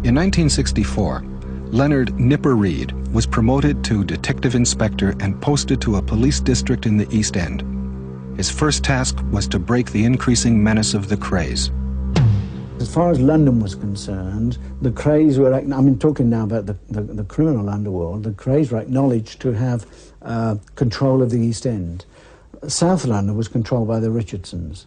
In 1964, Leonard Nipper Reed was promoted to detective inspector and posted to a police district in the East End. His first task was to break the increasing menace of the Krays. As far as London was concerned, the Krays were, talking now about the criminal underworld, the Krays were acknowledged to have control of the East End. South London was controlled by the Richardsons.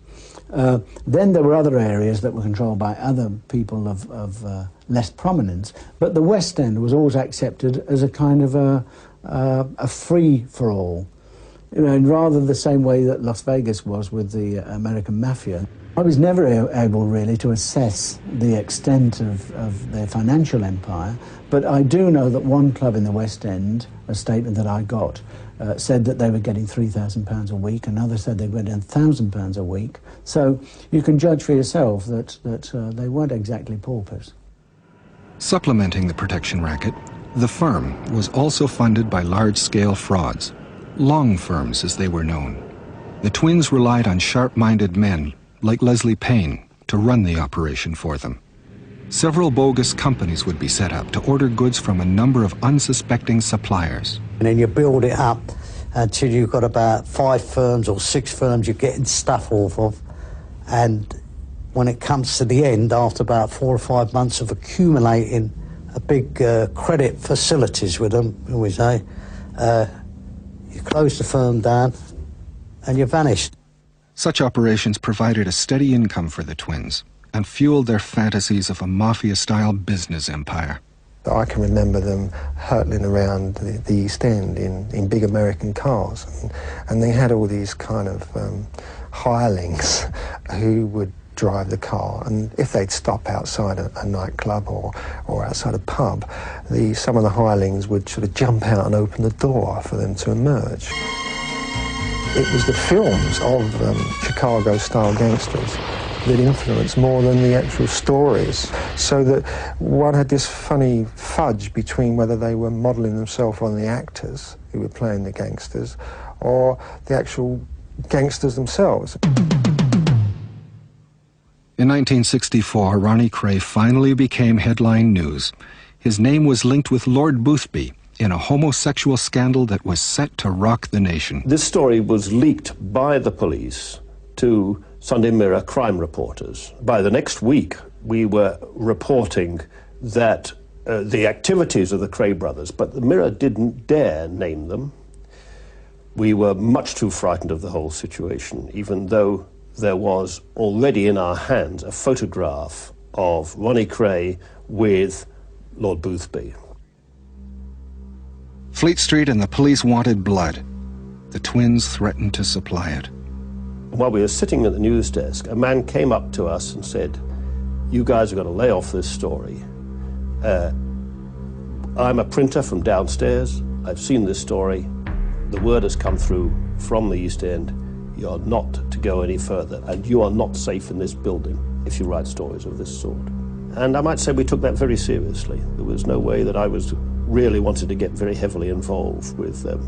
Then there were other areas that were controlled by other people of less prominence, but the West End was always accepted as a kind of a free-for-all, rather the same way that Las Vegas was with the American Mafia. I was never able really to assess the extent of their financial empire, but I do know that one club in the West End, a statement that I got, said that they were getting £3,000 a week, another said they were getting £1,000 a week. So you can judge for yourself that they weren't exactly paupers. Supplementing the protection racket, the firm was also funded by large-scale frauds, long firms as they were known. The twins relied on sharp-minded men like Leslie Payne to run the operation for them. Several bogus companies would be set up to order goods from a number of unsuspecting suppliers. And then you build it up until you've got about 5 firms or 6 firms you're getting stuff off of. And when it comes to the end, after about 4 or 5 months of accumulating a big credit facilities with them, we say, you close the firm down and you vanish. Such operations provided a steady income for the twins and fueled their fantasies of a mafia-style business empire. I can remember them hurtling around the East End in big American cars, and they had all these kind of hirelings who would drive the car, and if they'd stop outside a nightclub or outside a pub, some of the hirelings would sort of jump out and open the door for them to emerge. It was the films of Chicago-style gangsters that influenced more than the actual stories, so that one had this funny fudge between whether they were modelling themselves on the actors who were playing the gangsters or the actual gangsters themselves. In 1964, Ronnie Kray finally became headline news. His name was linked with Lord Boothby in a homosexual scandal that was set to rock the nation. This story was leaked by the police to Sunday Mirror crime reporters. By the next week, we were reporting that the activities of the Kray brothers, but the Mirror didn't dare name them. We were much too frightened of the whole situation, even though there was already in our hands a photograph of Ronnie Kray with Lord Boothby. Fleet Street and the police wanted blood. The twins threatened to supply it. While we were sitting at the news desk, a man came up to us and said, "You guys are going to lay off this story. I'm a printer from downstairs. I've seen this story. The word has come through from the East End. You're not to go any further, and you are not safe in this building if you write stories of this sort." And I might say we took that very seriously. There was no way that I was really wanted to get very heavily involved with the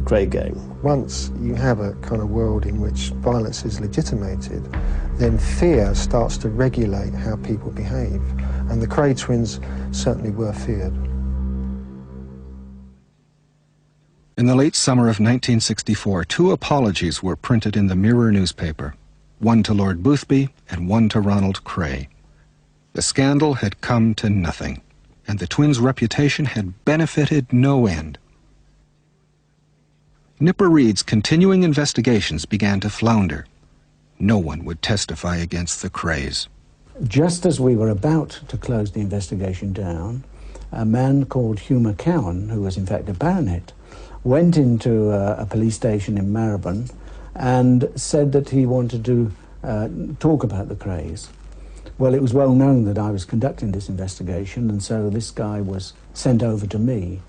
Kray gang. Once you have a kind of world in which violence is legitimated, then fear starts to regulate how people behave. And the Kray twins certainly were feared. In the late summer of 1964, 2 apologies were printed in the Mirror newspaper, one to Lord Boothby and one to Ronald Kray. The scandal had come to nothing, and the twins' reputation had benefited no end. Nipper Reed's continuing investigations began to flounder. No one would testify against the Krays. Just as we were about to close the investigation down, a man called Hugh McCowan, who was in fact a baronet, went into a police station in Marylebone and said that he wanted to talk about the Krays. Well, it was well known that I was conducting this investigation, and so this guy was sent over to me.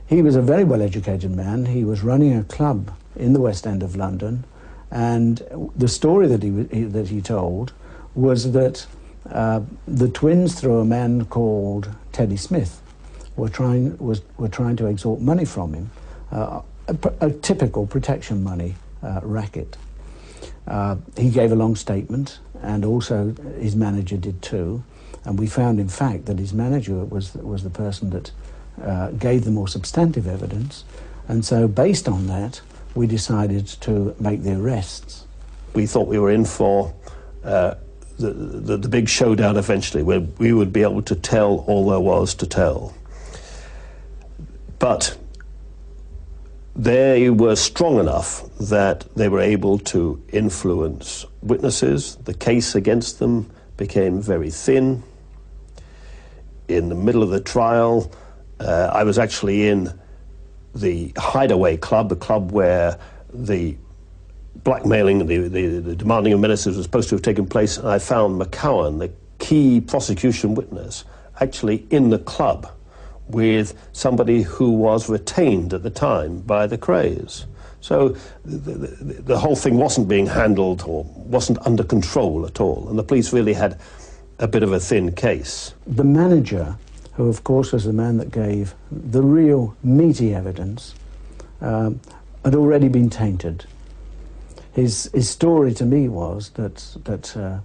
He was a very well-educated man. He was running a club in the West End of London, and the story that he told was that the twins, through a man called Teddy Smith, were trying to extort money from him, a typical protection money racket. He gave a long statement, and also his manager did too. And we found, in fact, that his manager was the person that gave the more substantive evidence. And so, based on that, we decided to make the arrests. We thought we were in for the big showdown eventually, where we would be able to tell all there was to tell. But they were strong enough that they were able to influence witnesses. The case against them became very thin. In the middle of the trial, I was actually in the hideaway club, the club where the blackmailing, the demanding of ministers was supposed to have taken place, and I found McCowan, the key prosecution witness, actually in the club with somebody who was retained at the time by the Krays. So the whole thing wasn't being handled or wasn't under control at all, and the police really had a bit of a thin case. The manager, who of course was the man that gave the real meaty evidence, had already been tainted. His story to me was that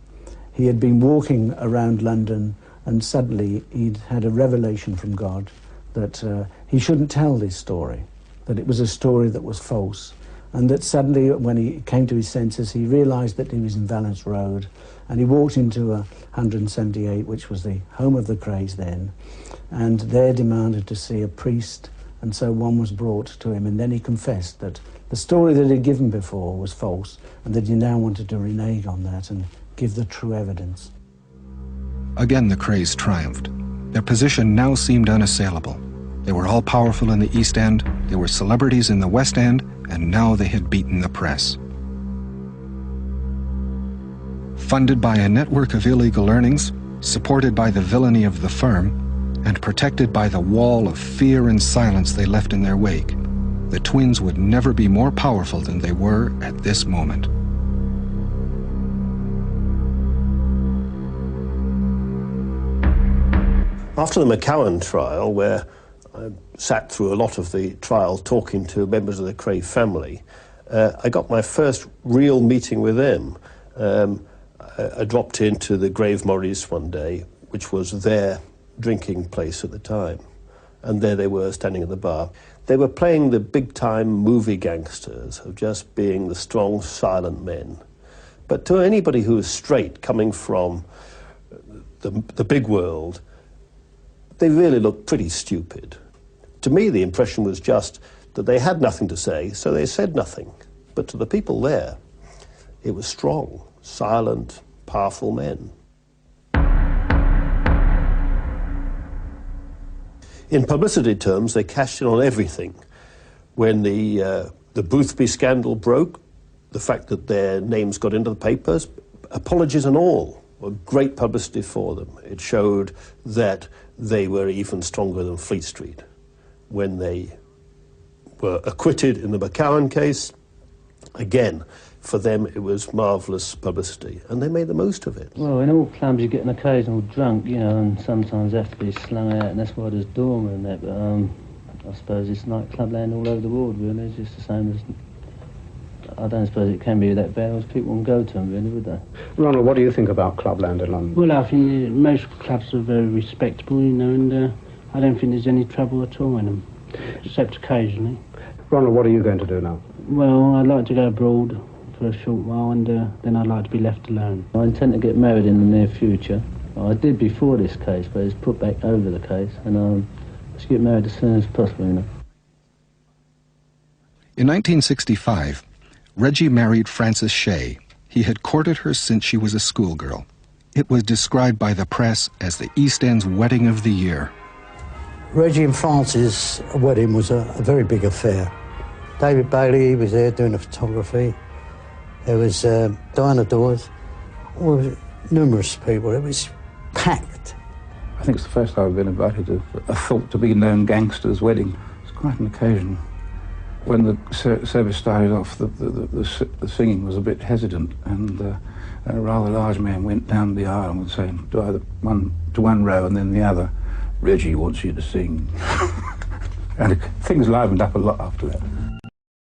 he had been walking around London and suddenly he'd had a revelation from God that he shouldn't tell this story, that it was a story that was false, and that suddenly when he came to his senses he realised that he was in Valence Road, and he walked into 178, which was the home of the Krays then, and there demanded to see a priest, and so one was brought to him, and then he confessed that the story that he'd given before was false, and that he now wanted to renege on that and give the true evidence. Again, the Krays triumphed. Their position now seemed unassailable. They were all powerful in the East End, they were celebrities in the West End, and now they had beaten the press. Funded by a network of illegal earnings, supported by the villainy of the firm, and protected by the wall of fear and silence they left in their wake, the twins would never be more powerful than they were at this moment. After the McCowan trial, where I sat through a lot of the trial talking to members of the Kray family, I got my first real meeting with them. I dropped into the Grave Maurice one day, which was their drinking place at the time, and there they were standing at the bar. They were playing the big-time movie gangsters of just being the strong, silent men. But to anybody who was straight, coming from the big world, they really looked pretty stupid. To me, the impression was just that they had nothing to say, so they said nothing. But to the people there, it was strong, silent, powerful men. In publicity terms, they cashed in on everything. When the Boothby scandal broke, the fact that their names got into the papers, apologies and all, were great publicity for them. It showed that they were even stronger than Fleet Street. When they were acquitted in the McCowan case, again, for them it was marvellous publicity, and they made the most of it. Well, in all clubs you get an occasional drunk, you know, and sometimes have to be slung out, and that's why there's doormen and that, but I suppose it's like clubland all over the world, really. It's just the same as... I don't suppose it can be that bad, as people won't go to them, really, would they? Ronald, what do you think about clubland in London? Well, I think most clubs are very respectable, you know, and I don't think there's any trouble at all in them, except occasionally. Ronald, what are you going to do now? Well, I'd like to go abroad for a short while, and then I'd like to be left alone. I intend to get married in the near future. I did before this case, but it's put back over the case, and I should get married as soon as possible, you know. In 1965, Reggie married Frances Shea. He had courted her since she was a schoolgirl. It was described by the press as the East End's wedding of the year. Reggie and Frances' wedding was a very big affair. David Bailey was there doing the photography. There was Diana Dawes, numerous people. It was packed. I think it's the first time I've been invited to a thought-to-be-known gangster's wedding. It's quite an occasion. When the service started off, the singing was a bit hesitant, and a rather large man went down the aisle and was saying to either one row and then the other, "Reggie wants you to sing." And things livened up a lot after that.